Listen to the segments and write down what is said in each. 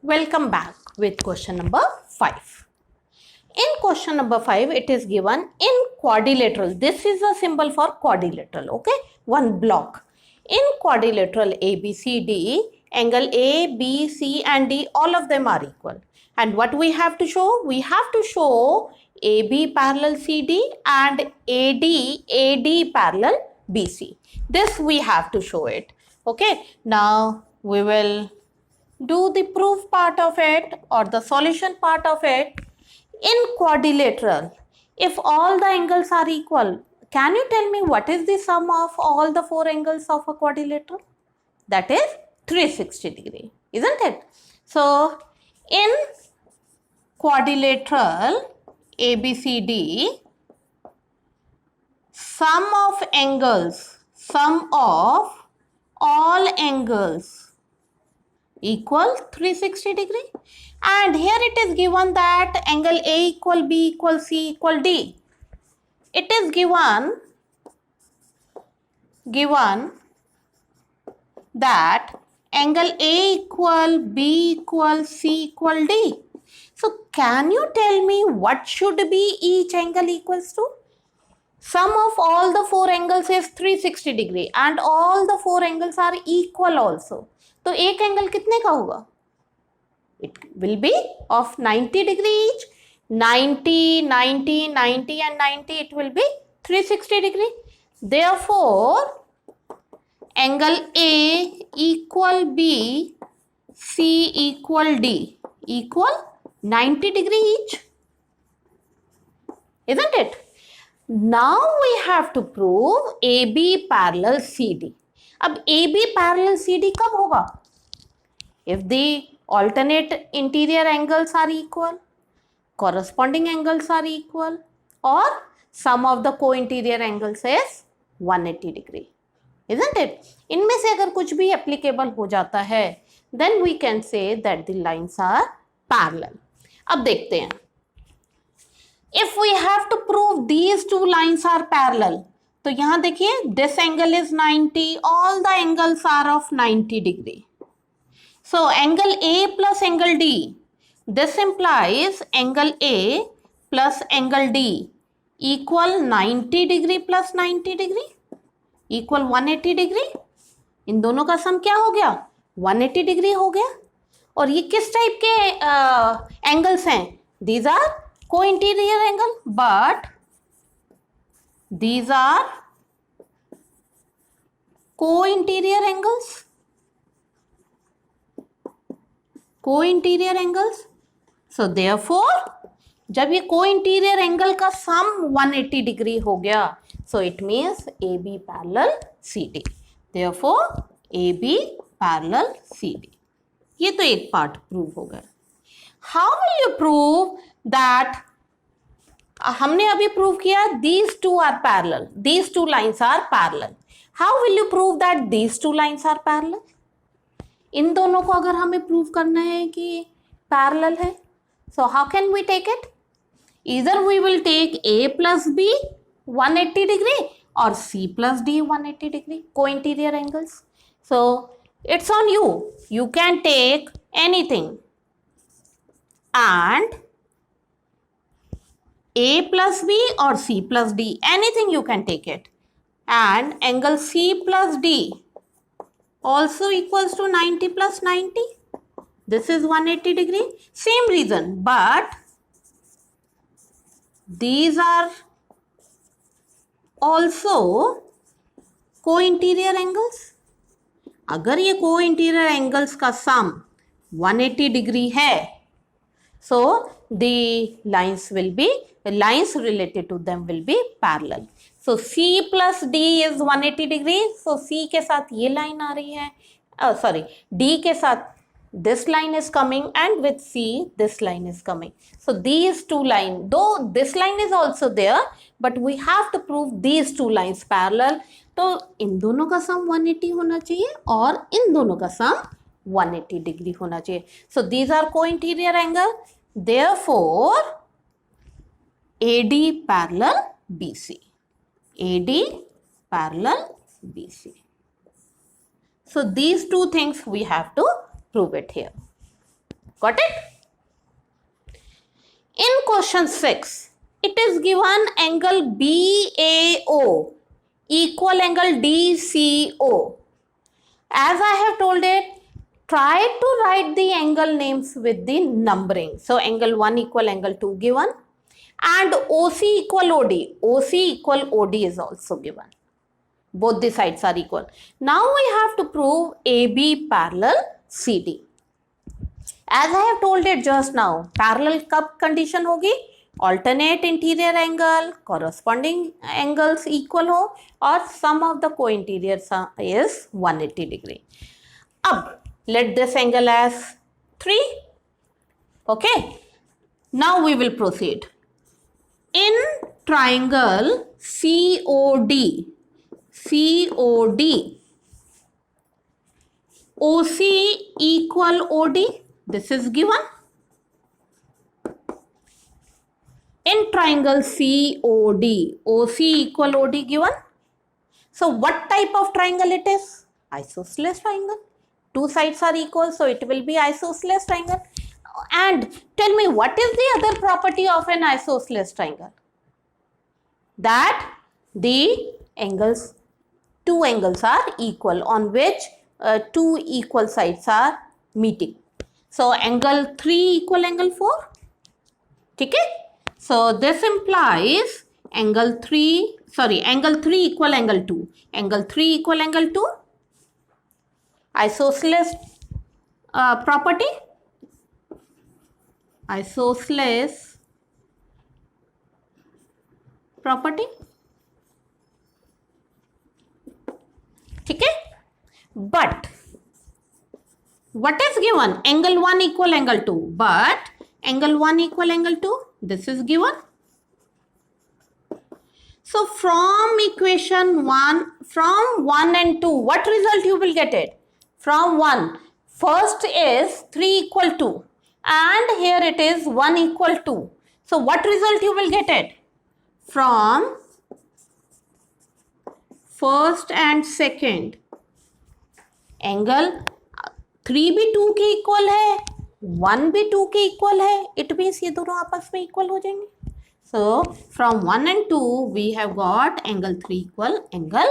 Welcome back with question number 5. In question number 5, it is given in quadrilateral. This is a symbol for quadrilateral, okay? One block. In quadrilateral ABCD, angle A, B, C and D, all of them are equal. And what we have to show? We have to show AB parallel CD and AD parallel BC. This we have to show it, okay? Now we will do the proof part of it or the solution part of it. In quadrilateral, if all the angles are equal, can you tell me what is the sum of all the 4 angles of a quadrilateral? That is 360 degree, isn't it? So in quadrilateral ABCD, sum of all angles equal 360 degree, and here it is given that angle A equal B equal C equal D. It is given that angle A equal B equal C equal D. So can you tell me what should be each angle equals to? Sum of all the 4 angles is 360 degree and all the 4 angles are equal also. तो एक angle कितने का होगा? It will be of 90 degree each. 90, 90, 90 and 90, it will be 360 degree. Therefore, angle A equal B, C equal D equal 90 degree each. Isn't it? Now we have to prove AB parallel CD. अब AB parallel CD कब होगा? If the alternate interior angles are equal, corresponding angles are equal, or sum of the co-interior angles is 180 degree, isn't it? इनमें से अगर कुछ भी applicable हो जाता है, then we can say that the lines are parallel. अब देखते हैं. If we have to prove these two lines are parallel, तो यहां देखिए this angle is 90, all the angles are of 90 degree. So angle A plus angle D, this implies angle A plus angle D equal 90 degree plus 90 degree equal 180 degree. इन दोनों का सम क्या हो गया? 180 degree हो गया. और ये किस टाइप के एंगल्स हैं? These are co-interior angle, but these are co-interior angles. Co-interior angles. So therefore, जब ये co-interior angle का sum 180 degree हो गया, so it means AB parallel CD. Therefore, AB parallel CD. ये तो एक part prove हो गया. How will you prove that? हमने अभी प्रूव किया these two are parallel, these two lines are parallel. How will you prove that these two lines are parallel? इन दोनों को अगर हमें प्रूव करना है कि parallel है, so how can we take it? Either we will take A plus B 180 degree or C plus D 180 degree, co-interior angles. So it's on you. You can take anything. And A plus B or C plus D, anything you can take it. And angle C plus D also equals to 90 plus 90. This is 180 degree. Same reason, but these are also co-interior angles. अगर ये co-interior angles का sum 180 degree है, so the lines related to them will be parallel. So C plus D is 180 degree. So C के साथ ये line आ रही है. D के साथ this line is coming, and with C this line is coming. So these two lines, though this line is also there, but we have to prove these two lines parallel. तो इन दोनों का sum 180 होना चाहिए और इन दोनों का sum 180 degree होना चाहिए. So these are co-interior angle. Therefore, AD parallel BC. AD parallel BC. So these two things we have to prove it here. Got it? In question 6, it is given angle BAO equal angle DCO. As I have told it, try to write the angle names with the numbering. So angle 1 equal angle 2 given, and OC equal OD. OC equal OD is also given. Both the sides are equal. Now we have to prove AB parallel CD. As I have told it just now, parallel कब condition होगी? Alternate interior angle, corresponding angles equal हो, और sum of the co-interiors is 180 degree. अब let this angle as 3. Okay. Now we will proceed. In triangle COD, OC equal OD. This is given. In triangle COD, OC equal OD given. So what type of triangle it is? Isosceles triangle. Two sides are equal, so it will be isosceles triangle. And tell me, what is the other property of an isosceles triangle? That the angles, two angles are equal on which two equal sides are meeting. So angle 3 equal angle 4. ठीक है? So this implies angle 3 equal angle 2. Angle 3 equal angle 2. Isosceles property. Isosceles property. ठीक है? But what is given? Angle 1 equal angle 2. But angle 1 equal angle 2. This is given. So from equation 1, from 1 and 2, what result you will get it? From 1, first is 3 equal 2. And here it is 1 equal 2. So what result you will get it? From first and second, angle 3 भी 2 के equal है, 1 भी 2 के equal है. It means ये दोनों आपस में इक्वल हो जाएंगे. So from 1 and 2 we have got angle 3 equal angle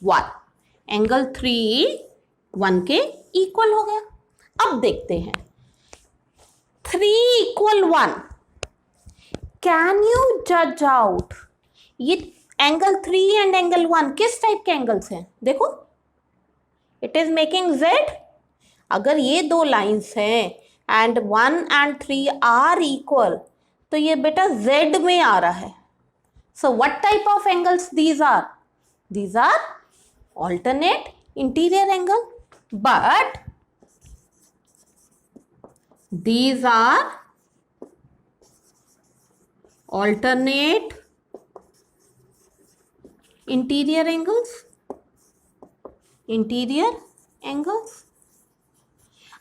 1. Angle 3 1 के इक्वल हो गया. अब देखते हैं 3 equal 1. कैन यू जज आउट ये एंगल 3 एंड एंगल 1 किस टाइप के एंगल्स हैं? देखो, इट इज मेकिंग Z. अगर ये दो लाइंस हैं एंड 1 and 3 आर इक्वल, तो ये बेटा Z में आ रहा है. So what type of angles these are? These are alternate interior angle, but these are alternate interior angles.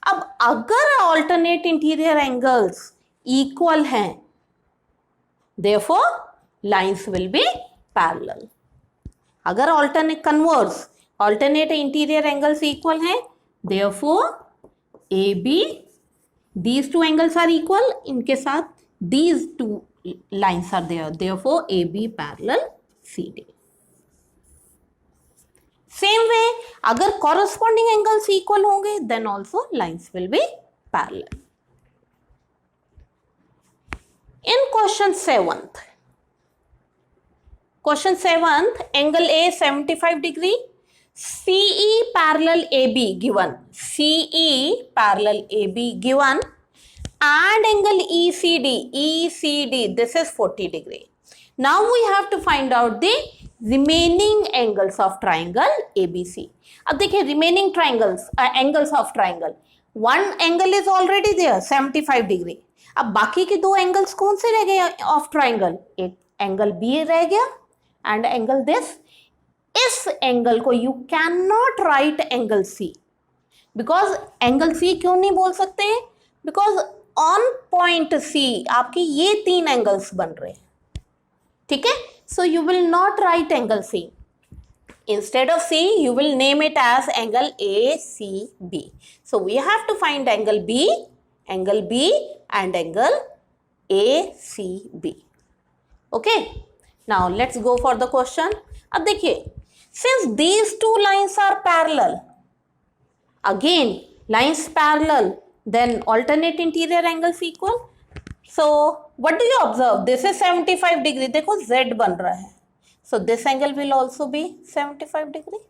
अब अगर alternate interior angles equal हैं, therefore lines will be parallel. अगर alternate interior angles equal हैं, therefore AB, these two angles are equal, इनके साथ these two lines are there, therefore AB parallel CD. Same way, अगर corresponding angles equal होंगे, then also lines will be parallel. In question 7th, angle A 75 degree, CE parallel AB given, and angle ECD, this is 40 degree. Now we have to find out the remaining angles of triangle ABC. अब देखिए remaining angles of triangle. One angle is already there, 75 degree. अब बाकी के दो angles कौन से रह गए of triangle? एक angle B रह गया and angle this. इस angle को you cannot write angle C. Because angle C क्यों नहीं बोल सकते? Because on point C आपके ये तीन angles बन रहे हैं. ठीक है? So you will not write angle C. Instead of C, you will name it as angle ACB. So we have to find angle B angle B and angle ACB. Okay, now let's go for the question. अब देखिए, since these two lines are parallel, again lines parallel, then alternate interior angles equal. So what do you observe? This is 75 degree. देखो Z बन रहा है. So this angle will also be 75 degree.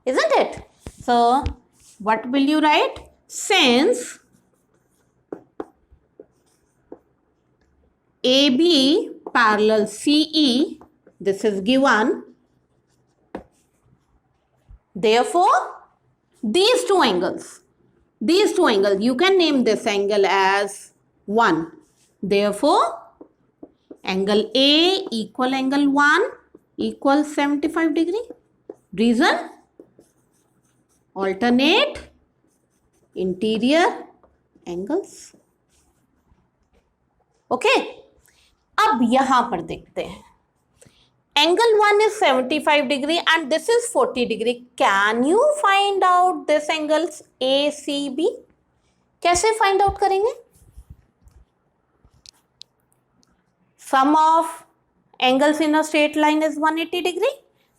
Isn't it? So what will you write? Since AB parallel CE, this is given, therefore these two angles, you can name this angle as 1. Therefore angle A equal angle 1 equals 75 degree. Reason? Alternate interior angles. Okay. अब यहां पर देखते हैं, angle 1 is 75 degree and this is 40 degree. Can you find out this angles ACB? कैसे find out करेंगे? Sum of angles in a straight line is 180 degree.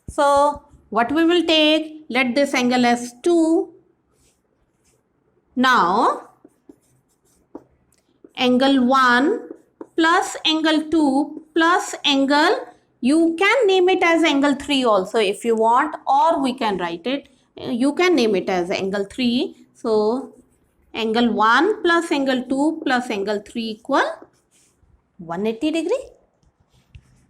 So what we will take? Let this angle as 2. Now angle 1 plus angle 2 plus angle, you can name it as angle 3 also if you want, or we can write it, you can name it as angle 3. So angle 1 plus angle 2 plus angle 3 equal 180 degree.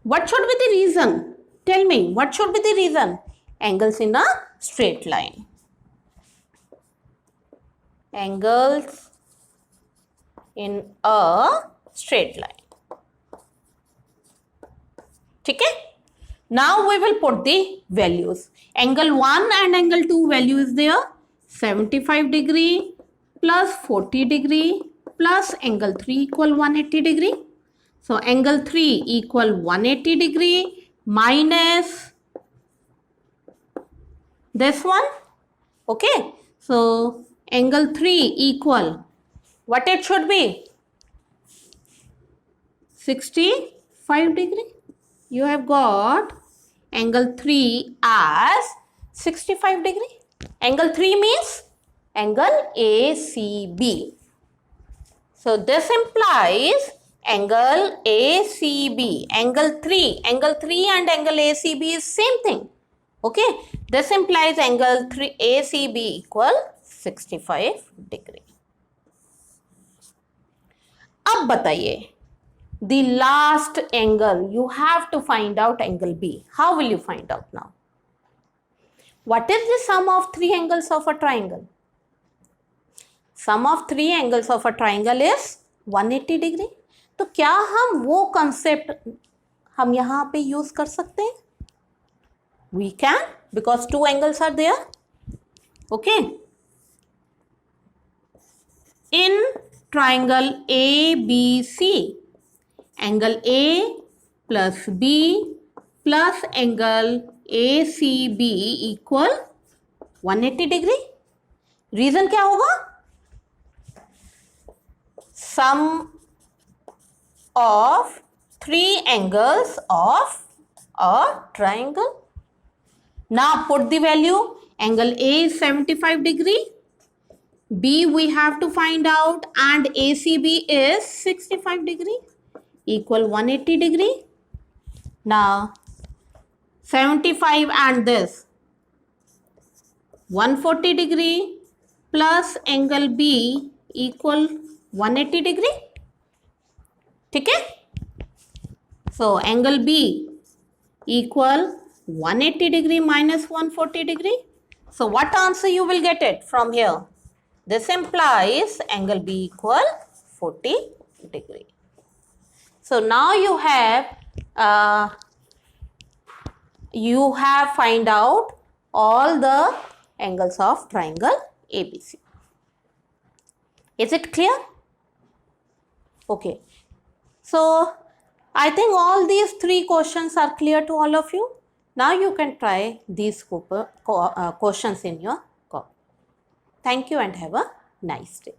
What should be the reason? Tell me, what should be the reason? Angles in a straight line. Angles in a straight line. Okay? Now we will put the values. Angle 1 and angle 2 value is there. 75 degree plus 40 degree plus angle 3 equal 180 degree. So angle 3 equal 180 degree minus this one. Okay. So angle 3 equal, what it should be? 65 degree. You have got angle 3 as 65 degree. Angle 3 means angle ACB. So this implies angle ACB. Angle 3 and angle ACB is same thing. Okay. This implies angle 3 ACB equal 65 degree. अब बताइए, the last angle, you have to find out angle B. How will you find out now? What is the sum of three angles of a triangle? Sum of three angles of a triangle is 180 degree. तो क्या हम वो concept हम यहाँ पे use कर सकते हैं? We can, because two angles are there. Okay. In triangle ABC, angle A plus B plus angle ACB equal 180 degree. Reason क्या होगा? Sum of three angles of a triangle. Now put the value. Angle A is 75 degree. B we have to find out, and ACB is 65 degree equal 180 degree. Now 75 and this 140 degree plus angle B equal 180 degree. ठीक है? So angle B equal 180 degree minus 140 degree. So what answer you will get it from here? This implies angle B equal 40 degree. So now you have find out all the angles of triangle ABC. Is it clear? Okay. So I think all these three questions are clear to all of you. Now you can try these questions in your copy. Thank you and have a nice day.